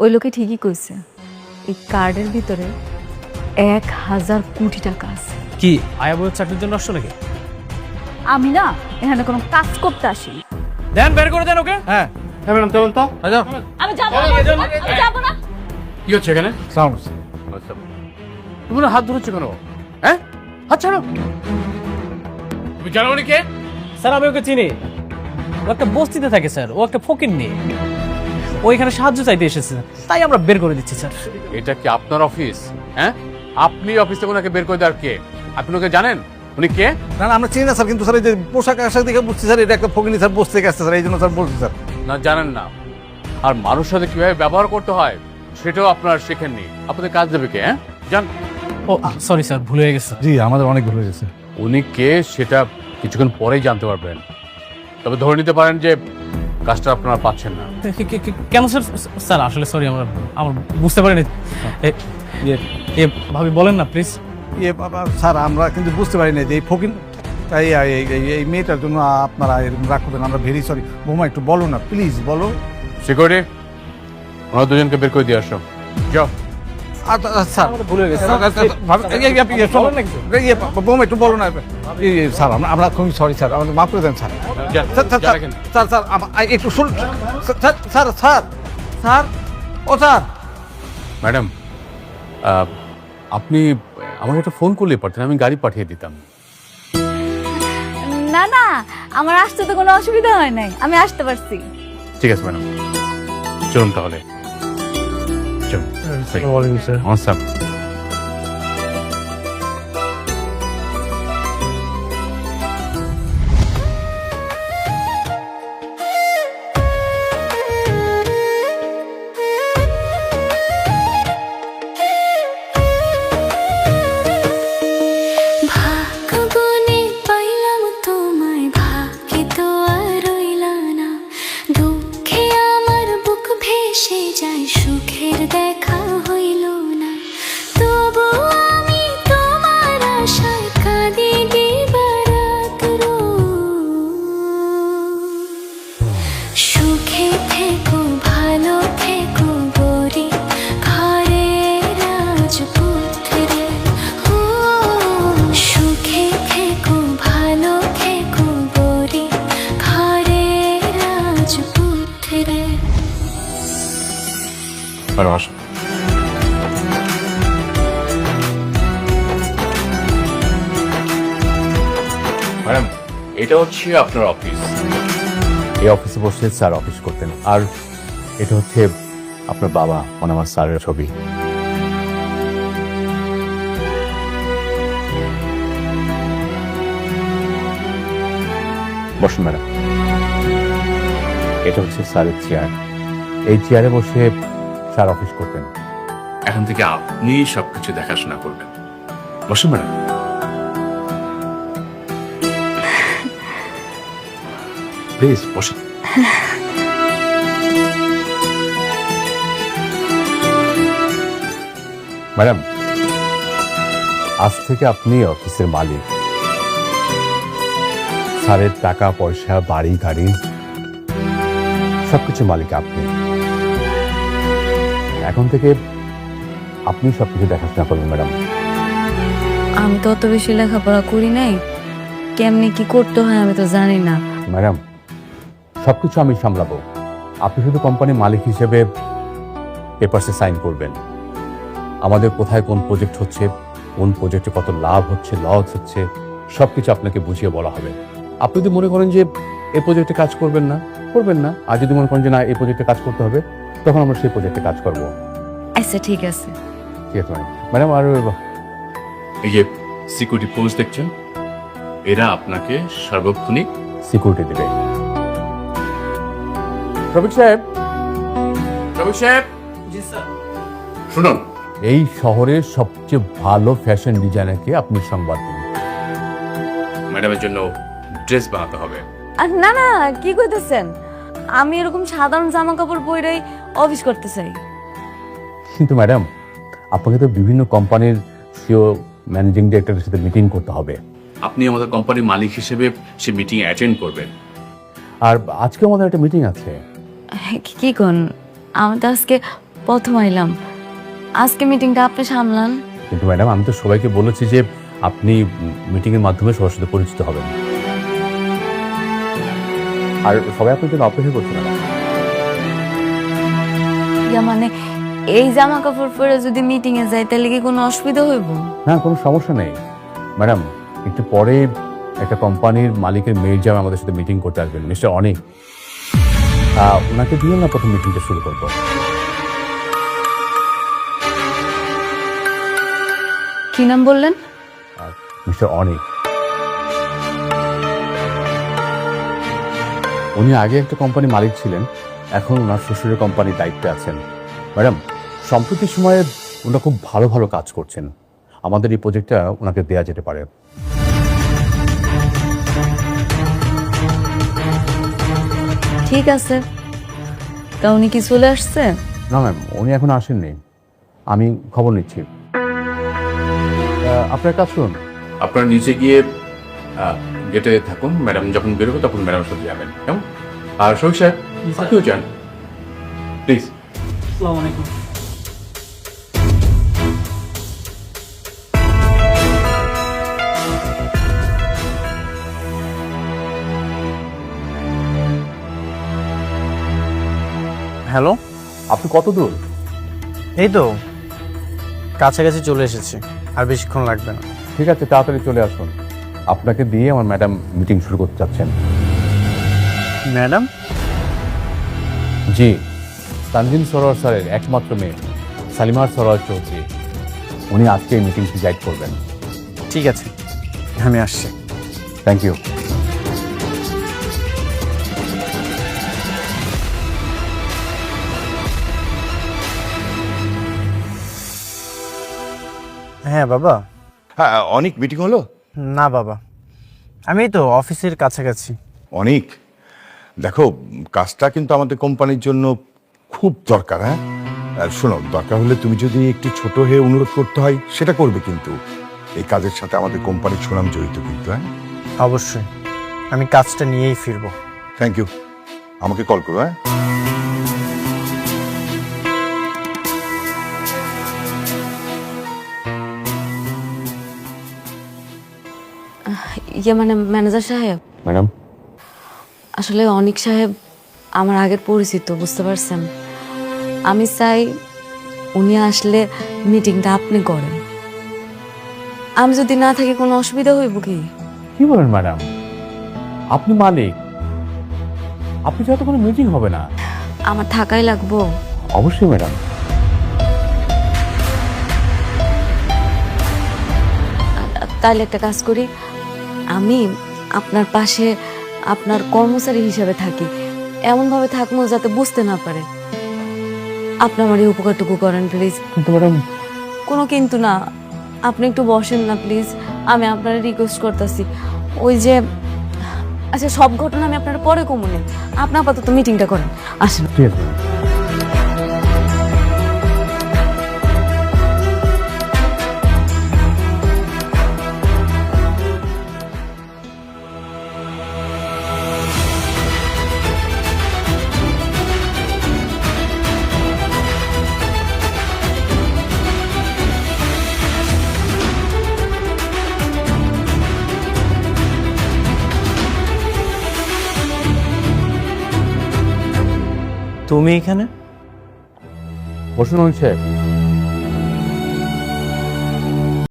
ওই লোকে ঠিকই কইছে, এই কার্ডের ভিতরে 1000 কোটি টাকা আছে। কি আয়া বইয়ের চাকরির জন্য আসছো নাকি? আমি না এখানে কোনো কাজ করতে আসি। দেন বের করে দেন ওকে। হ্যাঁ ম্যাডাম চলুন তো। আচ্ছা আমি যাবো না, আমি যাবো না। কি হচ্ছে এখানে? সাউন্ড তুমি না হাত ধরেছো কেন? হ্যাঁ হাত ছাড়ো। তুমি জানো উনি কে? স্যার আমি ওকে চিনি, ও একটা বস্তিতে থাকে স্যার, ও একটা ফকির নিয়ে ও এখানে সাহায্য চাইতে এসেছে, তাই আমরা বের করে দিচ্ছি স্যার। এটা কি আপনার অফিস? হ্যাঁ আপনি অফিসে ওনাকে বের করে দেওয়ার কে? আপনি ওকে জানেন উনি কে? না না আমরা চিনি না স্যার, কিন্তু স্যার এই যে পোশাক আশাক দেখে বুঝছি স্যার এটা একটা ফকিনি স্যার, বসতে গেছে স্যার, এই জন্য স্যার বলছি স্যার। না জানেন না, আর মানুষের সাথে কিভাবে ব্যবহার করতে হয় সেটাও আপনার শেখেননি। আপনাদের কাজ দেবে কে? হ্যাঁ জান। ও সরি স্যার, ভুল হয়ে গেছে। জি আমাদের অনেক ভুল হয়ে গেছে। উনি কে সেটা কিছুক্ষণ পরেই জানতে পারবেন, তবে ধরে নিতে পারেন যে কাজটা আপনারা পাচ্ছেন না। কেন স্যার? স্যার আসলে সরি, আমার বুঝতে পারিনি। ভাবি বলেন না প্লিজ। বাবা স্যার আমরা কিন্তু বুঝতে পারি না যে এই ফকিন তাই এই মেয়েটার জন্য আপনারা এরকম রাগ করবেন, আমরা ভেরি সরি। বৌমা একটু বলো না প্লিজ, বলো। সিকিউরিটি ওনার দুজনকে বের করে দিয়ে আসো, যাও। স্যার ভুল হয়ে গেছে। বৌমা একটু বলো না স্যার, আমরা খুবই সরি স্যার, আমাদের মাফ করে দেন স্যার। যান, স্যার যান এখানে। স্যার স্যার একটু শুন স্যার স্যার স্যার স্যার ও স্যার। ম্যাডাম আপনি আমাকে একটা ফোন করলে পারতেন, আমি গাড়ি পাঠিয়ে দিতাম। না না, আমার আসতে তো কোনো অসুবিধা হয় নাই, আমি আসতে পারছি। ঠিক আছে ম্যাডাম, চলুন তাহলে। চলুন। নমস্কার। ভাগ্যবনে পাইলাম তোমায়, ভাগ্যে তো আর রইলা না। দুঃখে আমার বুক ভেসে যায়, সুখের দেখা হইল না। তবু আমি তোমার আশায় কাঁদি দিবারাত সুখে থেকো ভালো থেকো গরি ঘরে রাজপুত্রে। ও সুখে থেকো ভালো থেকো গরি ঘরে রাজপুত্রে। ম্যাডাম আসুন। ম্যাডাম এটা হচ্ছে আপনার অফিস, এই অফিসে বসে স্যার অফিস করতেন। আর এটা হচ্ছে আপনার বাবা, মানে আমার স্যারের ছবি। বসুন ম্যাডাম। এটা হচ্ছে স্যারের চেয়ার, এই চেয়ারে বসে স্যার অফিস করতেন। এখন থেকে আপনি সবকিছু দেখাশোনা করবেন। বসুন ম্যাডাম। প্লিজ বসুন। ম্যাডাম আজ থেকে আপনি অফিসের মালিক, স্যারের টাকা পয়সা বাড়ি গাড়ি সবকিছু মালিক আপনি। এখন থেকে আপনি সবকিছু দেখাশোনা করবেন ম্যাডাম। আমি তো অত বেশি লেখাপড়া করি নাই, কেমনি কি করতে হয় আমি তো জানি না। ম্যাডাম সবকিছু আমি সামলাবো, আপনি শুধু কোম্পানির মালিক হিসেবে পেপারসে সাইন করবেন। আমাদের কোথায় কোন প্রজেক্ট হচ্ছে, কোন প্রজেক্টে কত লাভ হচ্ছে লস হচ্ছে সবকিছু আপনাকে বুঝিয়ে বলা হবে। আপনি যদি মনে করেন যে এই প্রজেক্টে কাজ করবেন না, করবেন না। আর যদি মনে করেন যে না এই প্রজেক্টে কাজ করতে হবে, তখন আমরা সেই প্রজেক্টে কাজ করবো। আচ্ছা ঠিক আছে। ঠিক আছে ম্যাডাম। আর এই যে সিকিউরিটি পোস্ট দেখছেন, এরা আপনাকে সার্বক্ষণিক সিকিউরিটি দেবে। রবিক সাহেব, রবিক সাহেব। জি স্যার। শুনুন, এই শহরের সবচেয়ে ভালো ফ্যাশন ডিজাইনারকে আপনি সংবাদ দিন। ম্যাডামের জন্য ড্রেস বানাতে হবে। আর না না, কি কইতেছেন? আমি এরকম সাধারণ জামা কাপড় পরেই অফিস করতে চাই। কিন্তু ম্যাডাম আপনাকে তো বিভিন্ন কোম্পানির সিও ম্যানেজিং ডিরেক্টরের সাথে মিটিং করতে হবে। আপনি আমাদের কোম্পানির মালিক হিসেবে সে মিটিং অ্যাটেন্ড করবেন। আর আজকে আমাদের একটা মিটিং আছে। কি কোন? আমি তো আজকে প্রথম আইলাম, আজকে মিটিংটা আপনি সামলান। কিন্তু ম্যাডাম আমি তো সবাইকে বলেছি যে আপনি মিটিংয়ের মাধ্যমে সবার সাথে পরিচিত হবেন, আর সবাই আপনার জন্য অপেক্ষা করছে ম্যাডাম। ইয়া মানে এই জামা কাপড় পরে যদি মিটিং এ যাই তাহলে কি কোনো অসুবিধা হইব? হ্যাঁ, কোনো সমস্যা নেই ম্যাডাম। একটু পরে একটা কোম্পানির মালিকের মেয়ের জামাই আমাদের সাথে মিটিং করতে আসবেন, মিস্টার অনিক। ওনাকে দিয়ে না প্রথম মিটিংটা শুরু করবো। কি নাম বললেন? মিস্টার অনিক। উনি আগে একটা কোম্পানি মালিক ছিলেন, এখন ওনার শ্বশুরের কোম্পানির দায়িত্বে আছেন। ম্যাডাম, সম্প্রতি সময়ে ওনারা খুব ভালো ভালো কাজ করছেন, আমাদের এই প্রজেক্টটা ওনাকে দেয়া যেতে পারে। ঠিক আছে, তা উনি কি চলে আসছে? না ম্যাম, উনি এখন আসেননি, আমি খবর নিচ্ছি। আপনার কাজ শুনুন, আপনার নিচে গিয়ে গেটে থাকুন, ম্যাডাম যখন বেরোবে তখন ম্যাডামের সাথে যাবেন, কেমন? আর শহীদ সাহেব আপনিও যান প্লিজ। আসসালামু আলাইকুম। হ্যালো, আপনি কত দূর? এই তো কাছাকাছি চলে এসেছি, আর বেশিক্ষণ লাগবে না। ঠিক আছে, তাড়াতাড়ি চলে আসুন। আপনাকে দিয়ে আমার ম্যাডাম মিটিং শুরু করতে চাচ্ছেন। ম্যাডাম? জি, তানজিম সরোয়ার স্যারের একমাত্র মেয়ে সালিমার সরোয়ার চৌধুরী, উনি আজকে এই মিটিংটি গাইড করবেন। ঠিক আছে, আমি আসছি। Thank you. হ্যাঁ বাবা। হ্যাঁ, অনেক মিটিং হলো? না বাবা, আমি তো অফিসের কাছাকাছি। অনেক, দেখো কাজটা কিন্তু আমাদের কোম্পানির জন্য খুব দরকার। হ্যাঁ, আর শোনো, দরকার হলে তুমি যদি একটু ছোট হয়ে অনুরোধ করতে হয় সেটা করবে, কিন্তু এই কাজের সাথে আমাদের কোম্পানির সুনাম জড়িত কিন্তু। হ্যাঁ অবশ্যই, আমি কাজটা নিয়েই ফিরবো। থ্যাংক ইউ, আমাকে কল করো। হ্যাঁ, ইয়ে মানে ম্যানেজার সাহেব, ম্যাডাম, আসলে অনিক সাহেব আমার আগের পরিচিত, বুঝতে পারছেন। আমি চাই উনি আসলে মিটিংটা আপনি করেন। আমি যদি না থাকি কোনো অসুবিধা হইব কি? কি বলেন ম্যাডাম? আপনি মালিক, আপনি ছাড়া তো কোনো মিটিং হবে না। আমার থাকাই লাগবো। অবশ্যই ম্যাডাম। তাহলে একটা কাজ করি, আমি আপনার পাশে আপনার কর্মচারী হিসেবে থাকি, এমনভাবে থাকবো যাতে বুঝতে না পারে। আপনি আমার এই উপকারটুকু করেন প্লিজ। কিন্তু ম্যাডাম, কোনো কিন্তু না, আপনি একটু বসেন না প্লিজ, আমি আপনার রিকোয়েস্ট করতেছি। ওই যে আচ্ছা, সব ঘটনা আমি আপনার পরে কমুনে, আপনি আপাতত মিটিংটা করেন, আসেন। ঠিক আছে। তুমি এখানে? বসুন অনিক সাহেব।